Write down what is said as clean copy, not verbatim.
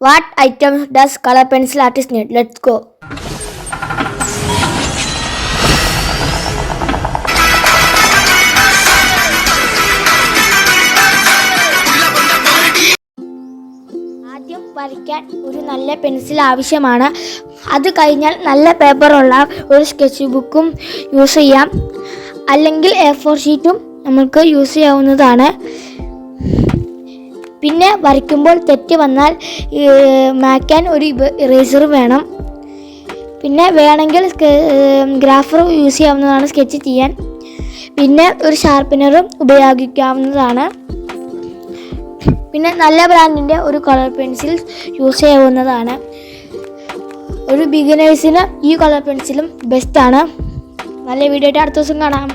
What items does color pencil artist need? Let's go. ആദ്യം വരയ്ക്കാൻ ഒരു നല്ല പെൻസിൽ ആവശ്യമാണ്. അത് കഴിഞ്ഞാൽ നല്ല പേപ്പറുള്ള ഒരു സ്കെച്ച് ബുക്കും യൂസ് ചെയ്യാം. അല്ലെങ്കിൽ A4 ഷീറ്റും നമുക്ക് യൂസ് ചെയ്യാവുന്നതാണ്. പിന്നെ വരയ്ക്കുമ്പോൾ തെറ്റ് വന്നാൽ മായ്ക്കാൻ ഒരു ഇറേസർ വേണം. പിന്നെ വേണമെങ്കിൽ ഗ്രാഫർ യൂസ് ചെയ്യാവുന്നതാണ് സ്കെച്ച് ചെയ്യാൻ. പിന്നെ ഒരു ഷാർപ്പനറും ഉപയോഗിക്കാവുന്നതാണ്. പിന്നെ നല്ല ബ്രാൻഡിൻ്റെ ഒരു കളർ പെൻസിൽ യൂസ് ചെയ്യാവുന്നതാണ്. ഒരു ബിഗിനേഴ്സിന് ഈ കളർ പെൻസിലും ബെസ്റ്റാണ്. നല്ല വീഡിയോ ആയിട്ട് അടുത്ത ദിവസം കാണാം.